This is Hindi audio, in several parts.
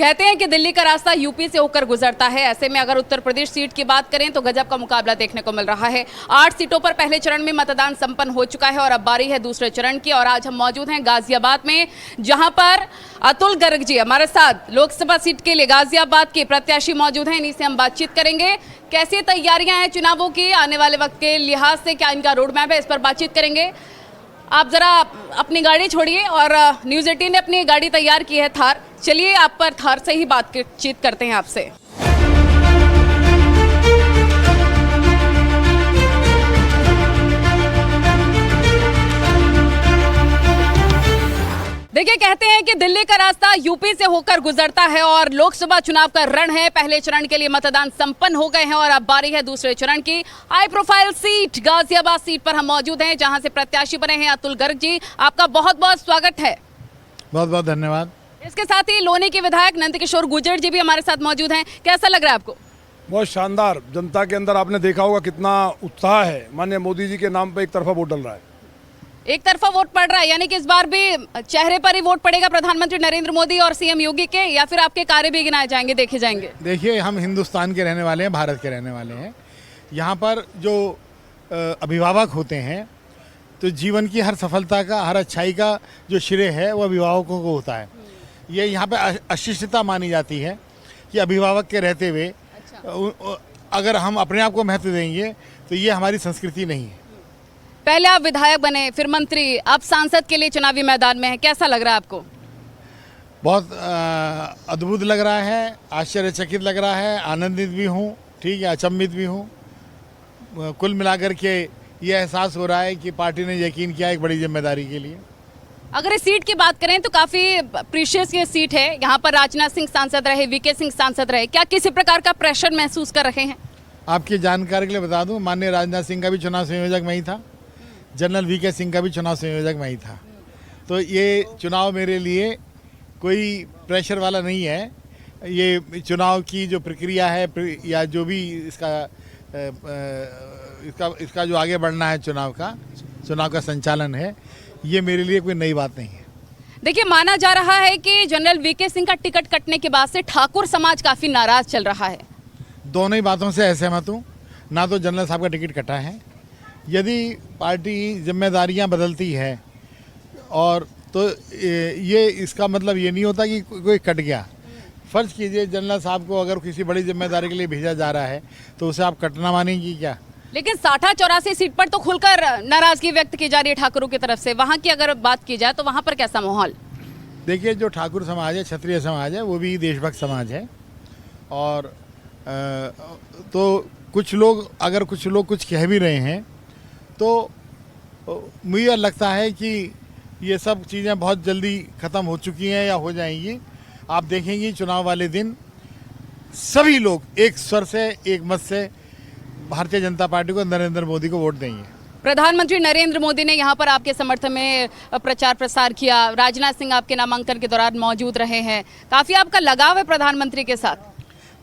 कहते हैं कि दिल्ली का रास्ता यूपी से होकर गुजरता है। ऐसे में अगर उत्तर प्रदेश सीट की बात करें तो गजब का मुकाबला देखने को मिल रहा है। 8 सीटों पर पहले चरण में मतदान संपन्न हो चुका है और अब बारी है दूसरे चरण की। और आज हम मौजूद हैं गाजियाबाद में, जहां पर अतुल गर्ग जी हमारे साथ लोकसभा सीट के लिए गाजियाबाद के प्रत्याशी मौजूद हैं। इन्हीं से हम बातचीत करेंगे। कैसी तैयारियां हैं चुनावों की, आने वाले वक्त के लिहाज से क्या इनका रोड मैप है, इस पर बातचीत करेंगे। आप जरा अपनी गाड़ी छोड़िए और न्यूज़ 18 ने अपनी गाड़ी तैयार की है थार। चलिए आप पर थार से ही बातचीत करते हैं आपसे। देखिए, कहते हैं कि दिल्ली का रास्ता यूपी से होकर गुजरता है और लोकसभा चुनाव का रण है। पहले चरण के लिए मतदान संपन्न हो गए हैं और अब बारी है दूसरे चरण की। High profile seat Ghaziabad seat पर हम मौजूद हैं, जहां से प्रत्याशी बने हैं अतुल गर्ग जी। आपका बहुत बहुत स्वागत है। बहुत बहुत धन्यवाद। इसके साथ ही लोनी के विधायक नंदकिशोर गुर्जर जी भी हमारे साथ मौजूद हैं। कैसा लग रहा है आपको? बहुत शानदार। जनता के अंदर आपने देखा होगा कितना उत्साह है। माननीय मोदी जी के नाम पर एक तरफा वोट डल रहा है। एक तरफा वोट पड़ रहा है, यानी कि इस बार भी चेहरे पर ही वोट पड़ेगा प्रधानमंत्री नरेंद्र मोदी और सीएम योगी के, या फिर आपके कार्य भी गिनाए जाएंगे, देखे जाएंगे? देखिए, हम हिंदुस्तान के रहने वाले हैं, भारत के रहने वाले हैं। यहाँ पर जो अभिभावक होते हैं तो जीवन की हर सफलता का, हर अच्छाई का जो श्रेय है वो अभिभावकों को होता है। ये यहाँ पे अशिष्टता मानी जाती है कि अभिभावक के रहते हुए अगर हम अपने आप को महत्व देंगे तो ये हमारी संस्कृति नहीं है। पहले आप विधायक बने, फिर मंत्री, अब सांसद के लिए चुनावी मैदान में है। कैसा लग रहा है आपको? बहुत अद्भुत लग रहा है, आश्चर्यचकित लग रहा है, आनंदित भी हूँ, ठीक है, अचंभित भी हूँ। कुल मिलाकर के ये एहसास हो रहा है कि पार्टी ने यकीन किया एक बड़ी जिम्मेदारी के लिए। अगर इस सीट की बात करें तो काफी प्रीशियस ये सीट है। यहाँ पर राजनाथ सिंह सांसद रहे, वीके सिंह सांसद रहे। क्या किसी प्रकार का प्रेशर महसूस कर रहे हैं? आपकी जानकारी के लिए बता दूं, माननीय राजनाथ सिंह का भी चुनाव संयोजक मैं ही था, जनरल वीके सिंह का भी चुनाव संयोजक मैं ही था। तो ये चुनाव मेरे लिए कोई प्रेशर वाला नहीं है। ये चुनाव की जो प्रक्रिया है या जो भी इसका जो आगे बढ़ना है, चुनाव का संचालन है, ये मेरे लिए कोई नई बात नहीं है। देखिए, माना जा रहा है कि जनरल वीके सिंह का टिकट कटने के बाद से ठाकुर समाज काफी नाराज चल रहा है। दोनों ही बातों से असहमत हूँ। ना तो जनरल साहब का टिकट कटा है, यदि पार्टी जिम्मेदारियां बदलती है और तो ये इसका मतलब ये नहीं होता कि कोई कट गया। फर्ज कीजिए जनरल साहब को अगर किसी बड़ी जिम्मेदारी के लिए भेजा जा रहा है तो उसे आप कटना मानेंगी क्या? लेकिन 60-84 सीट पर तो खुलकर नाराजगी व्यक्त की जा रही है ठाकुरों की तरफ से। वहाँ की अगर बात की जाए तो वहाँ पर कैसा माहौल? देखिए, जो ठाकुर समाज है, क्षत्रिय समाज है, वो भी देशभक्त समाज है। और तो कुछ लोग कुछ कह भी रहे हैं तो मुझे लगता है कि ये सब चीज़ें बहुत जल्दी ख़त्म हो चुकी हैं या हो जाएंगी। आप देखेंगी चुनाव वाले दिन सभी लोग एक स्वर से, एक मत से भारतीय जनता पार्टी को, नरेंद्र मोदी को वोट देंगे। प्रधानमंत्री नरेंद्र मोदी ने यहाँ पर आपके समर्थन में प्रचार प्रसार किया। राजनाथ सिंह आपके नामांकन के दौरान मौजूद रहे हैं। काफ़ी आपका लगाव है प्रधानमंत्री के साथ?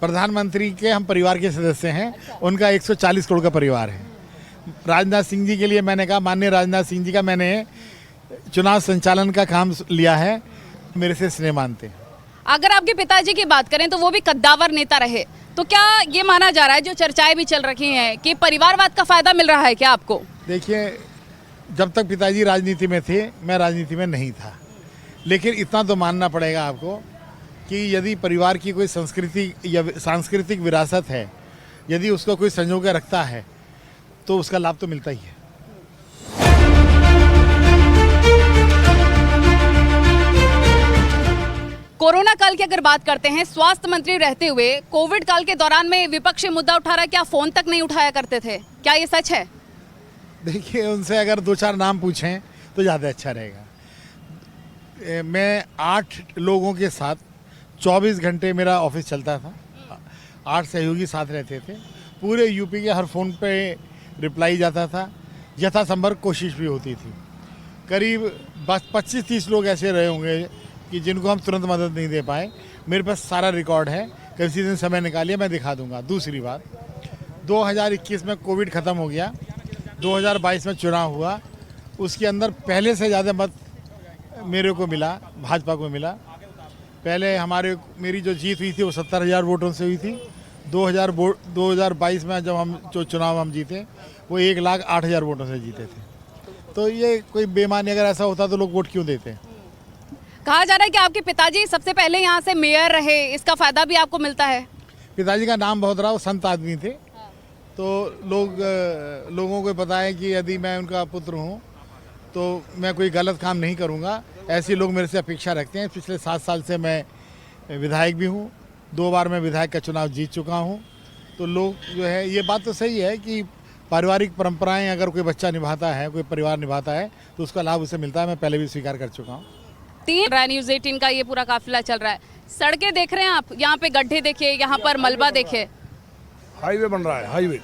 प्रधानमंत्री के हम परिवार के सदस्य हैं। उनका 140 करोड़ का परिवार है। राजनाथ सिंह जी के लिए मैंने कहा, माननीय राजनाथ सिंह जी का मैंने चुनाव संचालन का काम लिया है, मेरे से स्नेह मानते हैं। अगर आपके पिताजी की बात करें तो वो भी कद्दावर नेता रहे, तो क्या ये माना जा रहा है, जो चर्चाएं भी चल रही हैं, कि परिवारवाद का फायदा मिल रहा है क्या आपको? देखिए, जब तक पिताजी राजनीति में थे, मैं राजनीति में नहीं था। लेकिन इतना तो मानना पड़ेगा आपको कि यदि परिवार की कोई संस्कृति या सांस्कृतिक विरासत है, यदि उसको कोई संजो के रखता है तो उसका लाभ तो मिलता ही है। कोरोना काल की अगर बात करते हैं, स्वास्थ्य मंत्री रहते हुए कोविड काल के दौरान में विपक्षी मुद्दा उठा रहा है, क्या फोन तक नहीं उठाया करते थे? क्या ये सच है? देखिए, उनसे अगर 2-4 नाम पूछें तो ज़्यादा अच्छा रहेगा। मैं 8 लोगों के साथ 24 घंटे मेरा ऑफिस चलता था। 8 सहयोगी साथ रहते थे। पूरे यूपी के हर फ़ोन पे रिप्लाई जाता था। यथासंभव कोशिश भी होती थी। करीब 25-30 लोग ऐसे रहे होंगे कि जिनको हम तुरंत मदद नहीं दे पाए। मेरे पास सारा रिकॉर्ड है, किसी दिन समय निकालिए, मैं दिखा दूंगा। दूसरी बात, 2021 में कोविड ख़त्म हो गया, 2022 में चुनाव हुआ, उसके अंदर पहले से ज़्यादा मत मेरे को मिला, भाजपा को मिला। पहले मेरी जो जीत हुई थी वो 70,000 वोटों से हुई थी। 2022 में जब हम जो चुनाव हम जीते वो 1,08,000 वोटों से जीते थे। तो ये कोई बेमानी अगर ऐसा होता तो लोग वोट क्यों देते। कहा जा रहा है कि आपके पिताजी सबसे पहले यहाँ से मेयर रहे, इसका फायदा भी आपको मिलता है। पिताजी का नाम बहुत रहा, वो संत आदमी थे। तो लोगों को पता है कि यदि मैं उनका पुत्र हूँ तो मैं कोई गलत काम नहीं करूँगा, ऐसे लोग मेरे से अपेक्षा रखते हैं। पिछले 7 साल से मैं विधायक भी हूँ, 2 बार मैं विधायक का चुनाव जीत चुका हूँ। तो लोग जो है, ये बात तो सही है कि पारिवारिक परंपराएं अगर कोई बच्चा निभाता है, कोई परिवार निभाता है तो उसका लाभ उसे मिलता है। मैं पहले भी स्वीकार कर चुका हूँ। न्यूज़ 18 का ये पूरा काफिला चल रहा है। सड़कें देख रहे हैं आप, यहाँ पे गड्ढे देखिए, यहाँ पर मलबा देखिए। हाईवे बन रहा है, हाईवे।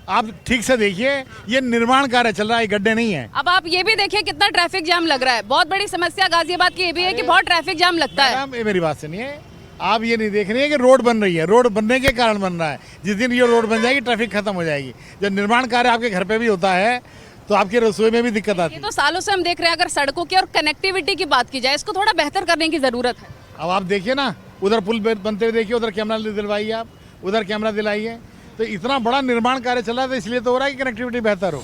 आप ठीक से देखिए, ये निर्माण कार्य चल रहा है, गड्ढे नहीं है। अब आप ये भी देखिए कितना ट्रैफिक जाम लग रहा है। बहुत बड़ी समस्या गाजियाबाद की ये भी है कि बहुत ट्रैफिक जाम लगता है। मैडम, ये मेरी बात सुनिए, आप ये नहीं देख रही है कि रोड बन रही है। रोड बनने के कारण बन रहा है। जिस दिन ये रोड बन जाएगी ट्रैफिक खत्म हो जाएगी। जब निर्माण कार्य आपके घर पे भी होता है तो आपकी रसोई में भी दिक्कत आती ये है। तो सालों से हम देख रहे हैं। अगर सड़कों की और कनेक्टिविटी की बात की जाए, इसको थोड़ा बेहतर करने की जरूरत है। अब आप देखिए ना, उधर पुल बनते हुए देखिए, उधर कैमरा दिलवाइए, आप उधर कैमरा दिलाइए। तो इतना बड़ा निर्माण कार्य चल रहा है, तो इसलिए तो हो रहा है कि कनेक्टिविटी बेहतर हो।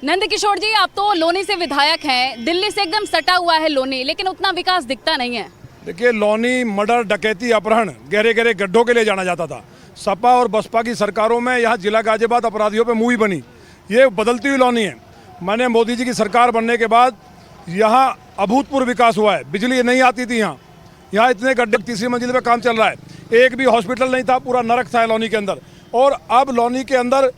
नंद किशोर जी, आप तो लोनी से विधायक हैं। दिल्ली से एकदम सटा हुआ है लोनी, लेकिन उतना विकास दिखता नहीं है। देखिए, लोनी मर्डर, डकैती, अपहरण, गहरे गहरे गड्ढों के लिए जाना जाता था। सपा और बसपा की सरकारों में यहाँ जिला गाजियाबाद अपराधियों पे मूवी बनी। ये बदलती हुई लोनी है। मैंने मोदी जी की सरकार बनने के बाद यहाँ अभूतपूर्व विकास हुआ है। बिजली नहीं आती थी यहाँ इतने गड्ढे, तीसरी मंजिल पे काम चल रहा है। एक भी हॉस्पिटल नहीं था, पूरा नरक था लोनी के अंदर। और अब लोनी के अंदर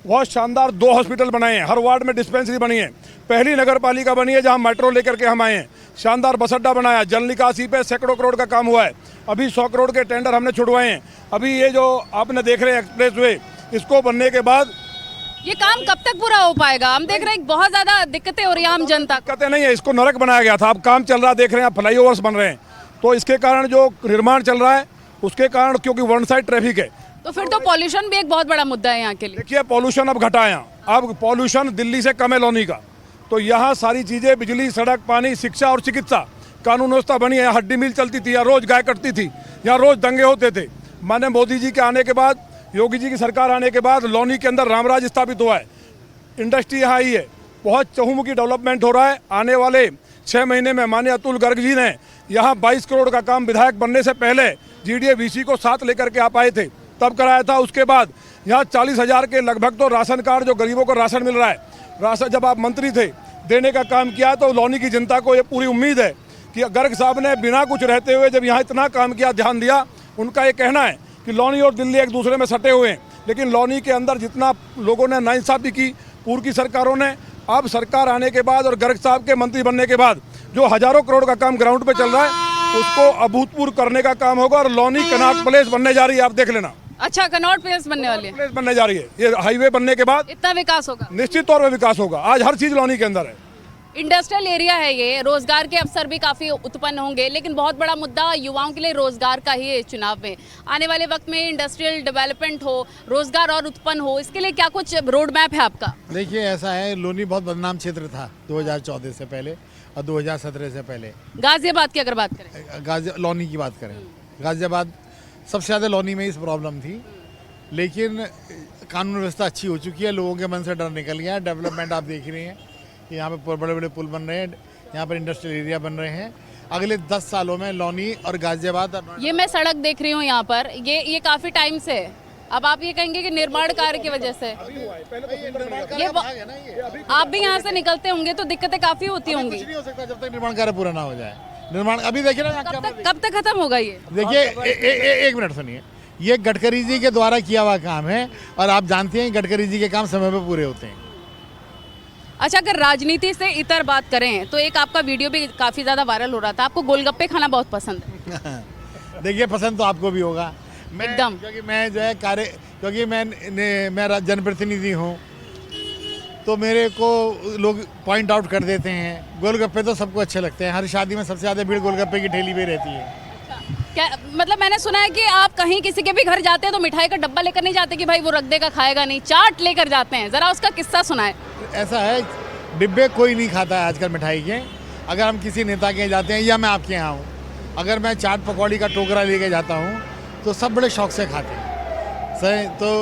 बहुत शानदार 2 हॉस्पिटल बनाए हैं। हर वार्ड में डिस्पेंसरी बनी है। पहली नगर पालिका बनी है जहां मेट्रो लेकर के हम आए हैं। शानदार बस अड्डा बनाया। जल निकासी पे सैकड़ों करोड़ का काम हुआ है। अभी 100 करोड़ के टेंडर हमने छुड़वाए हैं। अभी ये जो आपने देख रहे हैं एक्सप्रेस वे, इसको बनने के बाद ये काम कब तक पूरा हो पाएगा? हम देख रहे हैं बहुत ज्यादा दिक्कतें हो रही है आम जनता को। दिक्कतें नहीं है, इसको नरक बनाया गया था। अब काम चल रहा है, देख रहे हैं, फ्लाईओवर्स बन रहे हैं। तो इसके कारण जो निर्माण चल रहा है उसके कारण, क्योंकि वन साइड ट्रैफिक है, तो फिर तो पॉल्यूशन भी एक बहुत बड़ा मुद्दा है यहाँ के लिए। देखिए, पॉल्यूशन अब घटा है यहाँ। अब पॉल्यूशन दिल्ली से कम है लोनी का। तो यहाँ सारी चीज़ें, बिजली, सड़क, पानी, शिक्षा और चिकित्सा, कानून व्यवस्था बनी है। हड्डी मिल चलती थी, यहाँ रोज गाय कटती थी, यहाँ रोज दंगे होते थे। माने मोदी जी के आने के बाद, योगी जी की सरकार आने के बाद लोनी के अंदर रामराज स्थापित हुआ है। इंडस्ट्री यहाँ आई है, बहुत चहुमुखी डेवलपमेंट हो रहा है। आने वाले 6 महीने में माननीय अतुल गर्ग जी ने यहाँ 22 करोड़ का काम विधायक बनने से पहले GDA VC को साथ लेकर के आप आए थे, तब कराया था। उसके बाद यहाँ 40,000 के लगभग तो राशन कार्ड, जो गरीबों को राशन मिल रहा है, राशन जब आप मंत्री थे देने का काम किया। तो लोनी की जनता को ये पूरी उम्मीद है कि गर्ग साहब ने बिना कुछ रहते हुए जब यहाँ इतना काम किया, ध्यान दिया। उनका ये कहना है कि लोनी और दिल्ली एक दूसरे में सटे हुए हैं, लेकिन लोनी के अंदर जितना लोगों ने नाइंसाफी की पूर्व की सरकारों ने, अब सरकार आने के बाद और गर्ग साहब के मंत्री बनने के बाद जो हजारों करोड़ का काम ग्राउंड पे चल रहा है उसको अभूतपूर्व करने का काम होगा। और लोनी कनॉट प्लेस बनने जा रही है, आप देख लेना। अच्छा, कनॉट प्लेस बनने वाली है। प्लेस बनने जा रही है। ये हाईवे बनने के बाद इतना विकास होगा, निश्चित तौर पे विकास होगा। आज हर चीज लोनी के अंदर है। इंडस्ट्रियल एरिया है ये, रोजगार के अवसर भी काफी उत्पन्न होंगे। लेकिन बहुत बड़ा मुद्दा युवाओं के लिए रोजगार का ही है चुनाव में। आने वाले वक्त में इंडस्ट्रियल डेवलपमेंट हो, रोजगार और उत्पन्न हो, इसके लिए क्या कुछ रोड मैप है आपका? देखिए, ऐसा है, लोनी बहुत बदनाम क्षेत्र था 2014 से पहले और 2017 से पहले। गाजियाबाद की अगर बात करें, लोनी की बात करें, गाजियाबाद सबसे ज़्यादा लोनी में इस प्रॉब्लम थी। लेकिन कानून व्यवस्था अच्छी हो चुकी है, लोगों के मन से डर निकल गया है। डेवलपमेंट आप देख रहे हैं कि यहाँ पे बड़े बड़े पुल बन रहे हैं, यहाँ पर इंडस्ट्रियल एरिया बन रहे हैं। अगले 10 सालों में लोनी और गाजियाबाद, ये मैं सड़क देख रही हूँ यहाँ पर, ये काफी टाइम से। अब आप ये कहेंगे कि निर्माण कार्य की वजह से आप भी यहाँ से निकलते होंगे तो दिक्कतें काफी होती होंगी। कुछ नहीं हो सकता जब तक निर्माण कार्य पूरा ना हो जाए। निर्माण अभी देखिए ना, कब तक खत्म होगा ये? देखिए, एक मिनट सुनिए। ये गडकरी जी के द्वारा किया हुआ काम है और आप जानते हैं गडकरी जी के काम समय पे पूरे होते हैं। अच्छा, अगर राजनीति से इतर बात करें तो एक आपका वीडियो भी काफी ज्यादा वायरल हो रहा था। आपको गोलगप्पे खाना बहुत पसंद है। देखिए, पसंद तो आपको भी होगा। एकदम, क्योंकि मैं जो है क्योंकि मैं जनप्रतिनिधि हूँ, तो मेरे को लोग पॉइंट आउट कर देते हैं। गोलगप्पे तो सबको अच्छे लगते हैं। हर शादी में सबसे ज़्यादा भीड़ गोलगप्पे की ठेली पे रहती है। क्या मतलब मैंने सुना है कि आप कहीं किसी के भी घर जाते हैं तो मिठाई का डब्बा लेकर नहीं जाते कि भाई वो रख देगा खाएगा नहीं, चाट लेकर जाते हैं, जरा उसका किस्सा सुनाए। ऐसा है, डिब्बे कोई नहीं खाता है आजकल मिठाई के। अगर हम किसी नेता के यहाँ जाते हैं या मैं आपके यहाँ हूँ, अगर मैं चाट पकौड़ी का टोकरा लेके जाता हूँ तो सब बड़े शौक से खाते हैं सही। तो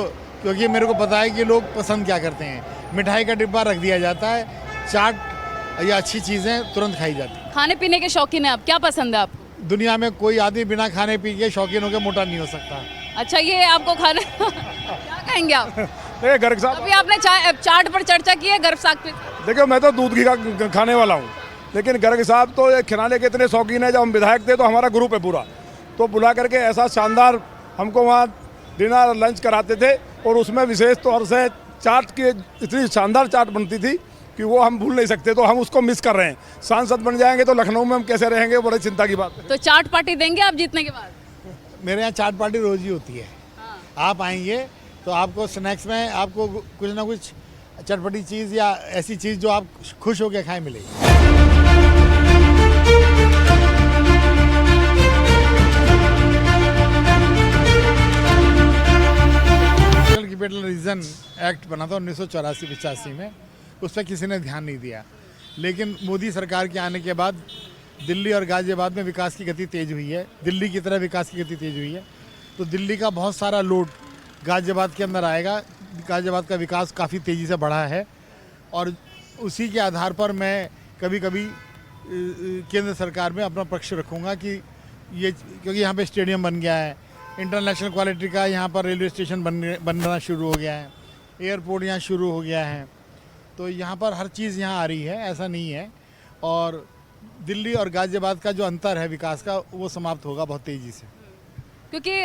क्योंकि मेरे को पता है कि लोग पसंद क्या करते हैं। मिठाई का डिब्बा रख दिया जाता है, चाट या अच्छी चीज़ें तुरंत खाई जाती हैं। खाने पीने के शौकीन है आप, क्या पसंद है आपको? दुनिया में कोई आदमी बिना खाने पी के शौकीन होकर मोटा नहीं हो सकता। अच्छा, ये आपको खाना क्या कहेंगे आप? ये गर्ग साहब, अभी आपने चाट पर चर्चा की है, गर्भ साग पे। देखो मैं तो दूध घी का खाने वाला हूँ, लेकिन गर्ग साहब तो ये खिलाने के इतने शौकीन है। जब हम विधायक थे तो हमारा ग्रुप है पूरा, तो बुला करके ऐसा शानदार हमको वहाँ डिनर लंच कराते थे, और उसमें विशेष तौर से चाट की इतनी शानदार चाट बनती थी कि वो हम भूल नहीं सकते। तो हम उसको मिस कर रहे हैं। सांसद बन जाएंगे तो लखनऊ में हम कैसे रहेंगे, बड़ी चिंता की बात है। तो चाट पार्टी देंगे आप जीतने के बाद? मेरे यहाँ चाट पार्टी रोज ही होती है। हाँ। आप आएंगे तो आपको स्नैक्स में आपको कुछ ना कुछ चटपटी चीज़ या ऐसी चीज़ जो आप खुश होकर खाएं मिलेगी। कैपिटल रीजन एक्ट बना था 1984-85 में, उस पर किसी ने ध्यान नहीं दिया। लेकिन मोदी सरकार के आने के बाद दिल्ली और गाजियाबाद में विकास की गति तेज हुई है, दिल्ली की तरह विकास की गति तेज हुई है। तो दिल्ली का बहुत सारा लोड गाजियाबाद के अंदर आएगा। गाजियाबाद का विकास काफ़ी तेज़ी से बढ़ा है, और उसी के आधार पर मैं कभी कभी केंद्र सरकार में अपना पक्ष रखूँगा कि ये, क्योंकि यहाँ पे स्टेडियम बन गया है, इंटरनेशनल क्वालिटी का यहाँ पर रेलवे स्टेशन बनना शुरू हो गया है, एयरपोर्ट यहाँ शुरू हो गया है। तो यहाँ पर हर चीज़ यहाँ आ रही है, ऐसा नहीं है। और दिल्ली और गाजियाबाद का जो अंतर है विकास का, वो समाप्त होगा बहुत तेज़ी से। क्योंकि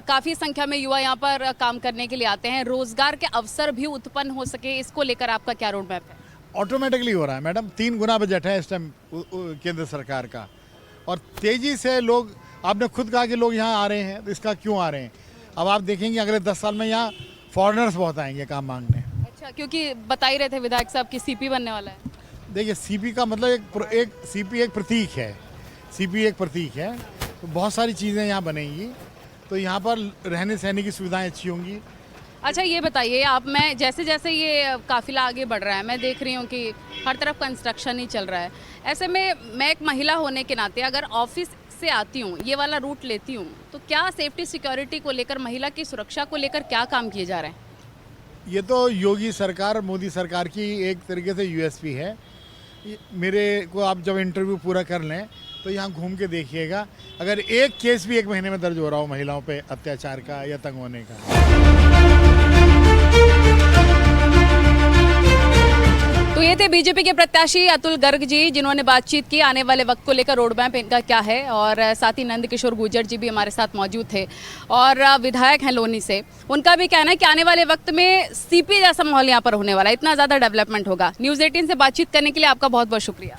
काफ़ी संख्या में युवा यहाँ पर काम करने के लिए आते हैं, रोजगार के अवसर भी उत्पन्न हो सके, इसको लेकर आपका क्या रोड मैप है? ऑटोमेटिकली हो रहा है मैडम, 3 गुना बजट है इस टाइम केंद्र सरकार का, और तेज़ी से लोग, आपने खुद कहा कि लोग यहाँ आ रहे हैं, तो इसका क्यों आ रहे हैं? अब आप देखेंगे अगले 10 साल में यहाँ फॉरेनर्स बहुत आएंगे काम मांगने। अच्छा, क्योंकि बता ही रहे थे विधायक साहब की सीपी बनने वाला है। देखिए, सीपी का मतलब एक सीपी एक प्रतीक है, सीपी एक प्रतीक है। तो बहुत सारी चीज़ें यहाँ बनेंगी, तो यहाँ पर रहने सहने की सुविधाएं अच्छी होंगी। अच्छा, ये बताइए आप, मैं जैसे जैसे ये काफिला आगे बढ़ रहा है, मैं देख रही हूँ कि हर तरफ कंस्ट्रक्शन ही चल रहा है। ऐसे में मैं एक महिला होने के नाते अगर ऑफिस से आती हूँ, ये वाला रूट लेती हूँ, तो क्या सेफ्टी सिक्योरिटी को लेकर, महिला की सुरक्षा को लेकर क्या काम किए जा रहे हैं? ये तो योगी सरकार, मोदी सरकार की एक तरीके से यूएसपी है। मेरे को आप जब इंटरव्यू पूरा कर लें तो यहाँ घूम के देखिएगा, अगर एक केस भी 1 महीने में दर्ज हो रहा हो महिलाओं पे अत्याचार का या तंग होने का। तो ये थे बीजेपी के प्रत्याशी अतुल गर्ग जी, जिन्होंने बातचीत की आने वाले वक्त को लेकर, रोड मैप इनका क्या है। और साथ ही नंद किशोर गुर्जर जी भी हमारे साथ मौजूद थे और विधायक हैं लोनी से। उनका भी कहना है कि आने वाले वक्त में सीपी जैसा माहौल यहाँ पर होने वाला है, इतना ज़्यादा डेवलपमेंट होगा। न्यूज़ 18 से बातचीत करने के लिए आपका बहुत बहुत शुक्रिया।